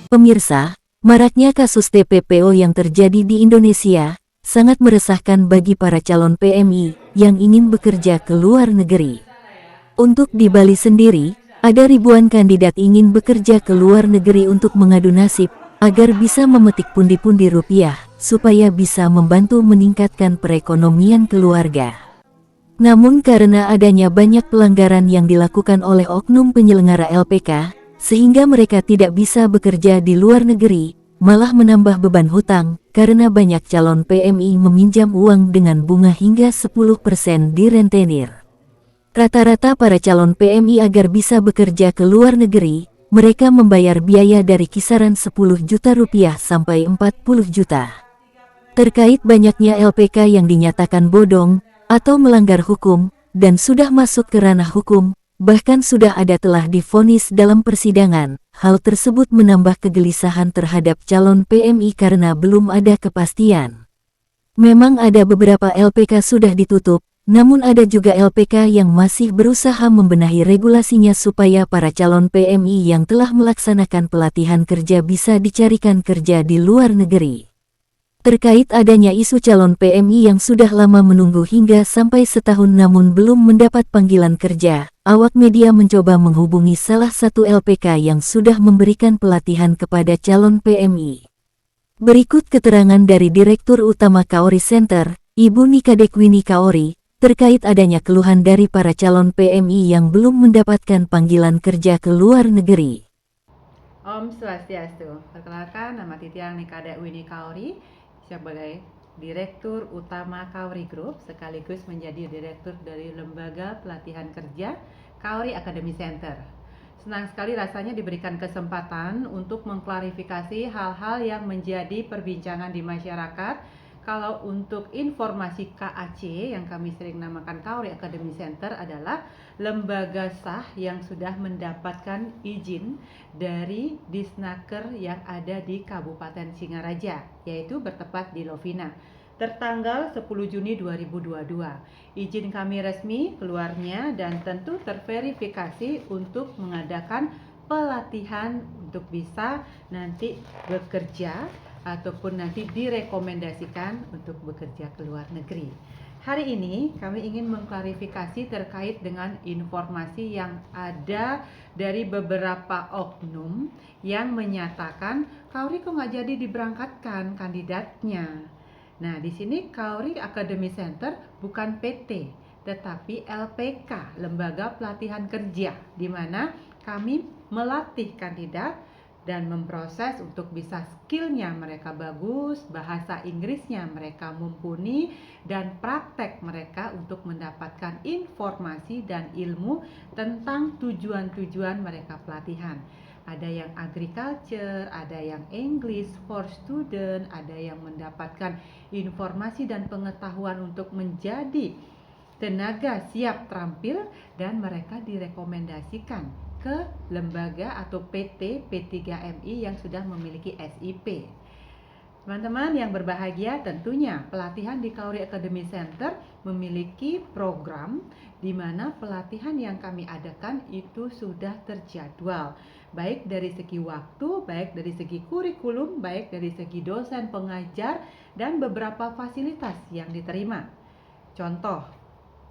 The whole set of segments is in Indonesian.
Pemirsa, maraknya kasus TPPO yang terjadi di Indonesia sangat meresahkan bagi para calon PMI yang ingin bekerja ke luar negeri. Untuk di Bali sendiri, ada ribuan kandidat ingin bekerja ke luar negeri untuk mengadu nasib agar bisa memetik pundi-pundi rupiah supaya bisa membantu meningkatkan perekonomian keluarga. Namun karena adanya banyak pelanggaran yang dilakukan oleh oknum penyelenggara LPK, sehingga mereka tidak bisa bekerja di luar negeri, malah menambah beban hutang, karena banyak calon PMI meminjam uang dengan bunga hingga 10% di rentenir. Rata-rata para calon PMI agar bisa bekerja ke luar negeri, mereka membayar biaya dari kisaran 10 juta rupiah sampai 40 juta. Terkait banyaknya LPK yang dinyatakan bodong atau melanggar hukum, dan sudah masuk ke ranah hukum, bahkan sudah ada telah divonis dalam persidangan, hal tersebut menambah kegelisahan terhadap calon PMI karena belum ada kepastian. Memang ada beberapa LPK sudah ditutup, namun ada juga LPK yang masih berusaha membenahi regulasinya supaya para calon PMI yang telah melaksanakan pelatihan kerja bisa dicarikan kerja di luar negeri. Terkait adanya isu calon PMI yang sudah lama menunggu hingga sampai setahun namun belum mendapat panggilan kerja, awak media mencoba menghubungi salah satu LPK yang sudah memberikan pelatihan kepada calon PMI. Berikut keterangan dari Direktur Utama Kaori Center, Ibu Nika Dekwini Kaori, terkait adanya keluhan dari para calon PMI yang belum mendapatkan panggilan kerja ke luar negeri. Om Swastiastu. Perkenalkan, nama Titiang Nika Dekwini Kaori, sebagai Direktur Utama Kaori Group sekaligus menjadi Direktur dari Lembaga Pelatihan Kerja Kaori Academy Center. Senang sekali rasanya diberikan kesempatan untuk mengklarifikasi hal-hal yang menjadi perbincangan di masyarakat. Kalau untuk informasi KAC yang kami sering namakan Kaori Academy Center adalah lembaga sah yang sudah mendapatkan izin dari Disnaker yang ada di Kabupaten Singaraja, yaitu bertepat di Lovina. Tertanggal 10 Juni 2022. Izin kami resmi keluarnya dan tentu terverifikasi untuk mengadakan pelatihan untuk bisa nanti bekerja ataupun nanti direkomendasikan untuk bekerja ke luar negeri. Hari ini kami ingin mengklarifikasi terkait dengan informasi yang ada dari beberapa oknum yang menyatakan Kaori kok nggak jadi diberangkatkan kandidatnya. Nah, di sini Kaori Academy Center bukan PT, tetapi LPK, Lembaga Pelatihan Kerja, di mana kami melatih kandidat dan memproses untuk bisa skillnya mereka bagus, bahasa Inggrisnya mereka mumpuni, dan praktek mereka untuk mendapatkan informasi dan ilmu tentang tujuan-tujuan mereka pelatihan. Ada yang agriculture, ada yang English for student, ada yang mendapatkan informasi dan pengetahuan untuk menjadi tenaga siap terampil, dan mereka direkomendasikan ke lembaga atau PT P3MI yang sudah memiliki SIP. Teman-teman yang berbahagia, tentunya pelatihan di Kaori Academy Center memiliki program di mana pelatihan yang kami adakan itu sudah terjadwal, baik dari segi waktu, baik dari segi kurikulum, baik dari segi dosen pengajar, dan beberapa fasilitas yang diterima. Contoh,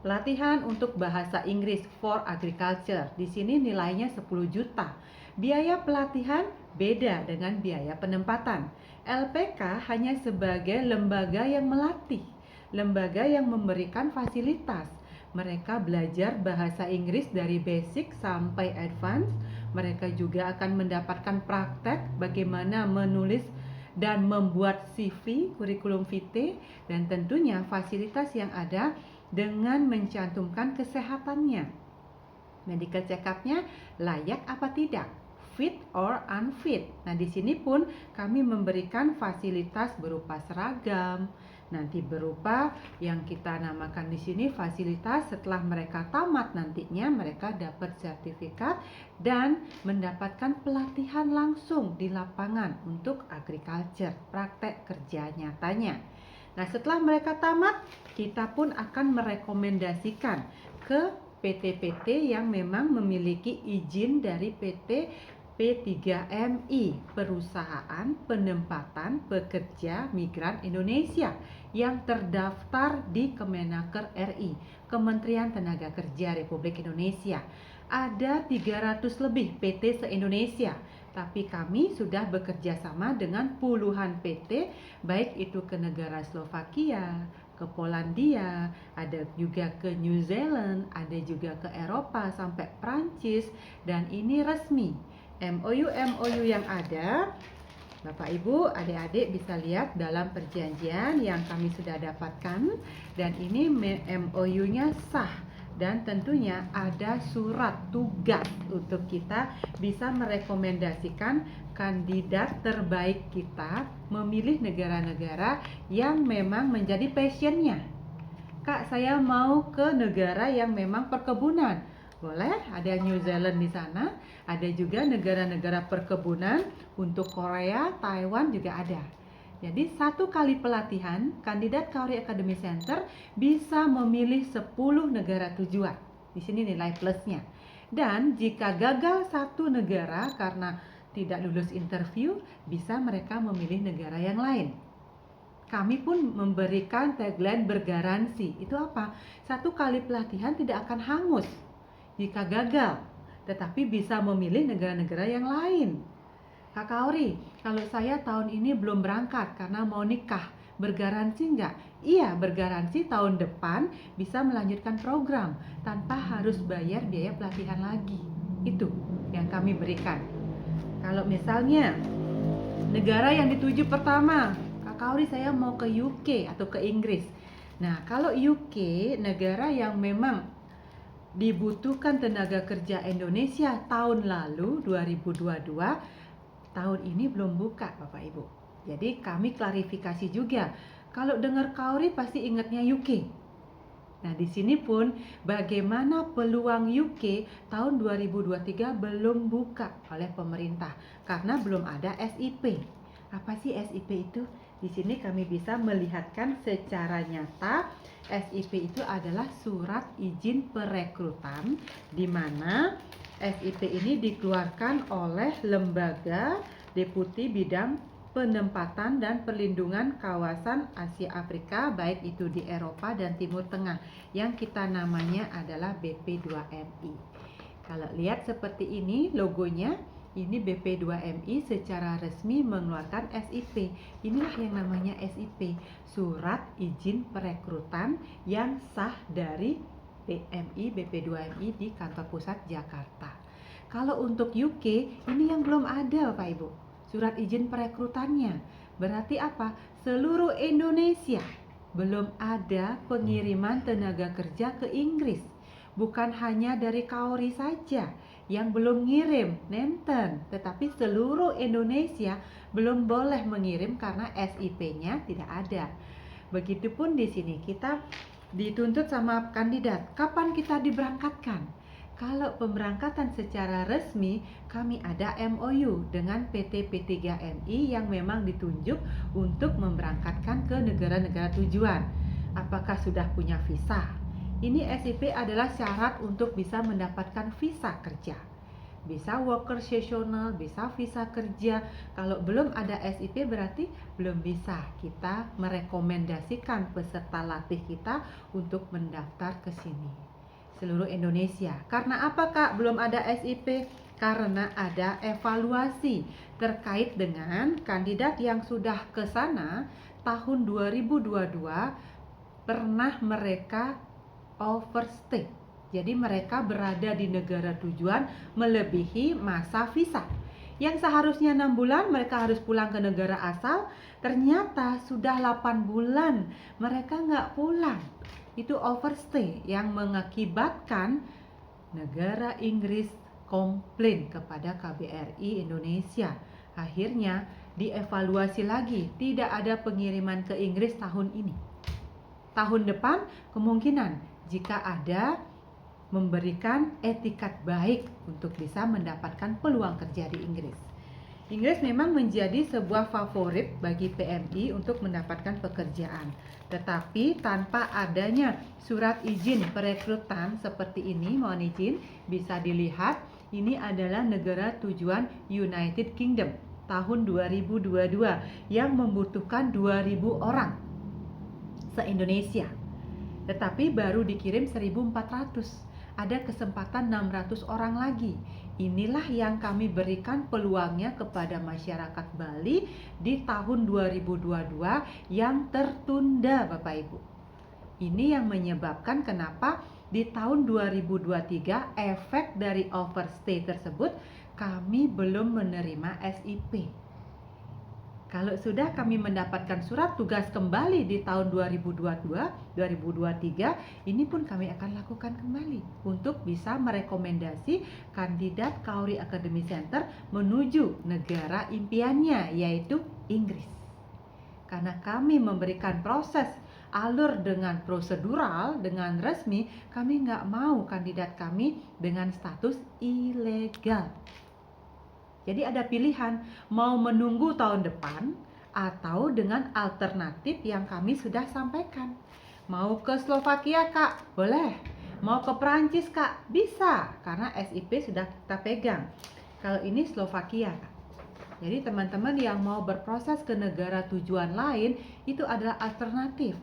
pelatihan untuk bahasa Inggris for agriculture, di sini nilainya 10 juta. Biaya pelatihan beda dengan biaya penempatan. LPK hanya sebagai lembaga yang melatih, lembaga yang memberikan fasilitas. Mereka belajar bahasa Inggris dari basic sampai advance. Mereka juga akan mendapatkan praktek bagaimana menulis dan membuat CV, kurikulum vitae, dan tentunya fasilitas yang ada dengan mencantumkan kesehatannya. Medical check-up-nya layak apa tidak, fit or unfit. Nah, di sini pun kami memberikan fasilitas berupa seragam, nanti berupa yang kita namakan di sini fasilitas setelah mereka tamat nantinya mereka dapat sertifikat dan mendapatkan pelatihan langsung di lapangan untuk agriculture, praktek kerja nyatanya. Nah, setelah mereka tamat, kita pun akan merekomendasikan ke PT-PT yang memang memiliki izin dari PT P3MI, Perusahaan Penempatan Pekerja Migran Indonesia, yang terdaftar di Kemenaker RI, Kementerian Tenaga Kerja Republik Indonesia. Ada 300 lebih PT se-Indonesia, tapi kami sudah bekerja sama dengan puluhan PT, baik itu ke negara Slovakia, ke Polandia, ada juga ke New Zealand, ada juga ke Eropa sampai Prancis, dan ini resmi. MOU yang ada, Bapak Ibu, adik-adik bisa lihat dalam perjanjian yang kami sudah dapatkan, dan ini MOU-nya sah, dan tentunya ada surat tugas untuk kita bisa merekomendasikan kandidat terbaik kita, memilih negara-negara yang memang menjadi passionnya. Kak, saya mau ke negara yang memang perkebunan. Boleh, ada New Zealand di sana, ada juga negara-negara perkebunan untuk Korea, Taiwan juga ada. Jadi 1 kali pelatihan, kandidat Kaori Academy Center bisa memilih 10 negara tujuan. Di sini nilai plusnya. Dan jika gagal 1 negara karena tidak lulus interview, bisa mereka memilih negara yang lain. Kami pun memberikan tagline bergaransi. Itu apa? 1 kali pelatihan tidak akan hangus jika gagal, tetapi bisa memilih negara-negara yang lain. Kak Kaori, kalau saya tahun ini belum berangkat karena mau nikah, bergaransi enggak? Iya, bergaransi tahun depan bisa melanjutkan program tanpa harus bayar biaya pelatihan lagi. Itu yang kami berikan. Kalau misalnya negara yang dituju pertama, Kak Kaori, saya mau ke UK atau ke Inggris. Nah, kalau UK, negara yang memang dibutuhkan tenaga kerja Indonesia tahun lalu 2022, tahun ini belum buka Bapak Ibu. Jadi kami klarifikasi juga. Kalau dengar Kaori pasti ingatnya UK. Nah, di sini pun bagaimana peluang UK tahun 2023 belum buka oleh pemerintah karena belum ada SIP. Apa sih SIP itu? Di sini kami bisa melihatkan secara nyata. SIP itu adalah surat izin perekrutan, di mana SIP ini dikeluarkan oleh Lembaga Deputi Bidang Penempatan dan Perlindungan Kawasan Asia Afrika, baik itu di Eropa dan Timur Tengah, yang kita namanya adalah BP2MI. Kalau lihat seperti ini logonya, ini BP2MI secara resmi mengeluarkan SIP. Inilah yang namanya SIP, Surat Izin Perekrutan yang sah dari PMI BP2MI di kantor pusat Jakarta. Kalau untuk UK, ini yang belum ada Bapak Ibu, surat izin perekrutannya. Berarti apa? Seluruh Indonesia belum ada pengiriman tenaga kerja ke Inggris. Bukan hanya dari Kaori saja yang belum ngirim, nenten, tetapi seluruh Indonesia belum boleh mengirim karena SIP-nya tidak ada. Begitupun di sini kita dituntut sama kandidat, kapan kita diberangkatkan? Kalau pemberangkatan secara resmi, kami ada MOU dengan PT P3MI yang memang ditunjuk untuk memberangkatkan ke negara-negara tujuan. Apakah sudah punya visa? Ini SIP adalah syarat untuk bisa mendapatkan visa kerja. Bisa worker seasonal, bisa visa kerja. Kalau belum ada SIP berarti belum bisa kita merekomendasikan peserta latih kita untuk mendaftar ke sini. Seluruh Indonesia. Karena apa Kak belum ada SIP? Karena ada evaluasi terkait dengan kandidat yang sudah ke sana tahun 2022 pernah mereka overstay. Jadi mereka berada di negara tujuan melebihi masa visa. Yang seharusnya 6 bulan mereka harus pulang ke negara asal, ternyata sudah 8 bulan mereka nggak pulang. Itu overstay yang mengakibatkan negara Inggris komplain kepada KBRI Indonesia. Akhirnya dievaluasi lagi, tidak ada pengiriman ke Inggris tahun ini. Tahun depan kemungkinan jika ada memberikan etikat baik untuk bisa mendapatkan peluang kerja di Inggris. Inggris memang menjadi sebuah favorit bagi PMI untuk mendapatkan pekerjaan. Tetapi tanpa adanya surat izin perekrutan seperti ini, mohon izin bisa dilihat, ini adalah negara tujuan United Kingdom tahun 2022 yang membutuhkan 2.000 orang se-Indonesia. Tetapi baru dikirim 1.400. Ada kesempatan 600 orang lagi. Inilah yang kami berikan peluangnya kepada masyarakat Bali di tahun 2022 yang tertunda, Bapak Ibu. Ini yang menyebabkan kenapa di tahun 2023 efek dari overstay tersebut kami belum menerima SIP. Kalau sudah kami mendapatkan surat tugas kembali di tahun 2022-2023, ini pun kami akan lakukan kembali untuk bisa merekomendasi kandidat Kauri Academy Center menuju negara impiannya, yaitu Inggris. Karena kami memberikan proses alur dengan prosedural, dengan resmi, kami nggak mau kandidat kami dengan status ilegal. Jadi ada pilihan, mau menunggu tahun depan atau dengan alternatif yang kami sudah sampaikan. Mau ke Slovakia, Kak? Boleh. Mau ke Perancis, Kak? Bisa, karena SIP sudah kita pegang. Kalau ini Slovakia, Kak. Jadi teman-teman yang mau berproses ke negara tujuan lain, itu adalah alternatif.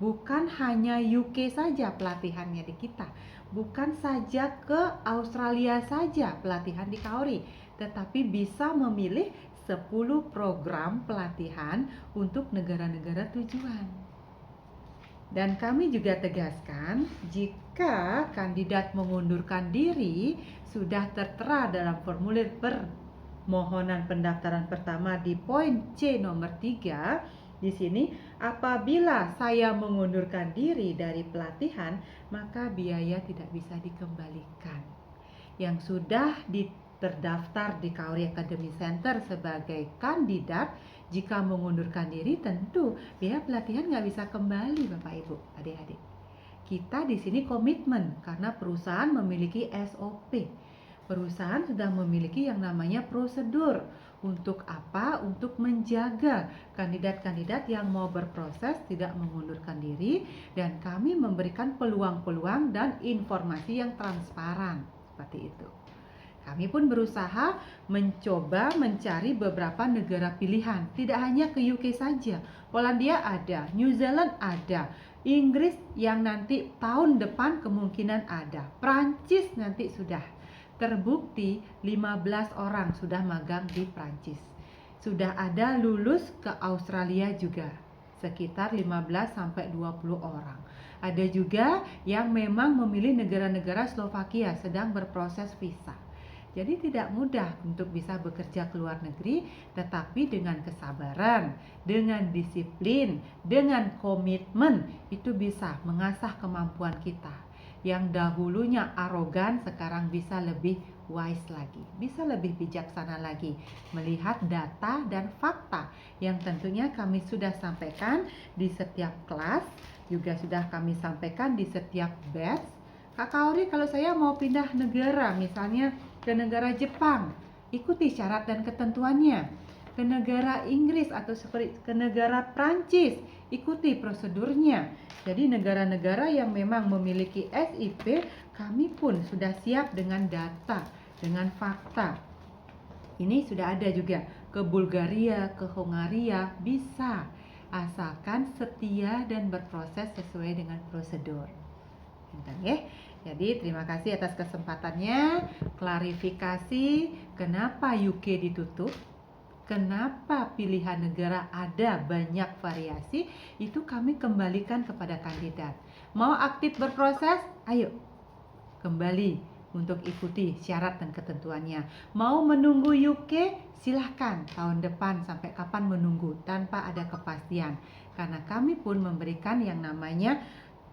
Bukan hanya UK saja pelatihannya di kita, bukan saja ke Australia saja pelatihan di Kauri, tetapi bisa memilih 10 program pelatihan untuk negara-negara tujuan. Dan kami juga tegaskan, jika kandidat mengundurkan diri sudah tertera dalam formulir permohonan pendaftaran pertama di poin C nomor 3. Di sini, apabila saya mengundurkan diri dari pelatihan, maka biaya tidak bisa dikembalikan. Yang sudah terdaftar di Kauri Academy Center sebagai kandidat, jika mengundurkan diri tentu biaya pelatihan nggak bisa kembali, Bapak Ibu, adik-adik. Kita di sini komitmen karena perusahaan memiliki SOP. Perusahaan sudah memiliki yang namanya prosedur. Untuk apa? Untuk menjaga kandidat-kandidat yang mau berproses tidak mengundurkan diri, dan kami memberikan peluang-peluang dan informasi yang transparan seperti itu. Kami pun berusaha mencoba mencari beberapa negara pilihan, tidak hanya ke UK saja. Polandia ada, New Zealand ada, Inggris yang nanti tahun depan kemungkinan ada, Prancis nanti sudah. Terbukti 15 orang sudah magang di Prancis. Sudah ada lulus ke Australia juga, sekitar 15 sampai 20 orang. Ada juga yang memang memilih negara-negara Slovakia sedang berproses visa. Jadi tidak mudah untuk bisa bekerja ke luar negeri, tetapi dengan kesabaran, dengan disiplin, dengan komitmen, itu bisa mengasah kemampuan kita. Yang dahulunya arogan sekarang bisa lebih wise lagi, bisa lebih bijaksana lagi, melihat data dan fakta yang tentunya kami sudah sampaikan di setiap kelas, juga sudah kami sampaikan di setiap batch. Kak Kauri, kalau saya mau pindah negara, misalnya ke negara Jepang, ikuti syarat dan ketentuannya. Ke negara Inggris atau seperti ke negara Prancis, ikuti prosedurnya. Jadi negara-negara yang memang memiliki SIP, kami pun sudah siap dengan data, dengan fakta. Ini sudah ada juga ke Bulgaria, ke Hongaria, bisa, asalkan setia dan berproses sesuai dengan prosedur. Jadi terima kasih atas kesempatannya. Klarifikasi kenapa UK ditutup, kenapa pilihan negara ada banyak variasi, itu kami kembalikan kepada kandidat. Mau aktif berproses? Ayo kembali untuk ikuti syarat dan ketentuannya. Mau menunggu UK? Silahkan, tahun depan sampai kapan menunggu tanpa ada kepastian. Karena kami pun memberikan yang namanya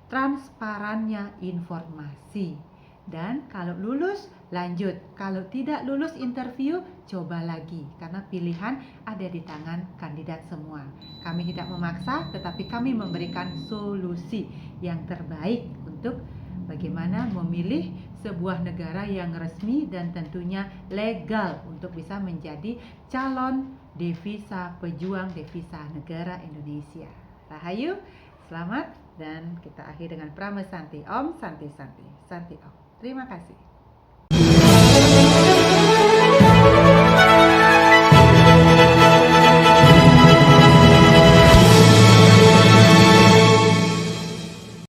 transparannya informasi. Dan kalau lulus, lanjut. Kalau tidak lulus interview, coba lagi. Karena pilihan ada di tangan kandidat semua. Kami tidak memaksa, tetapi kami memberikan solusi yang terbaik untuk bagaimana memilih sebuah negara yang resmi dan tentunya legal untuk bisa menjadi calon devisa, pejuang devisa negara Indonesia. Rahayu, selamat, dan kita akhiri dengan Pramesanti. Om Santi Santi, Santi Om. Terima kasih.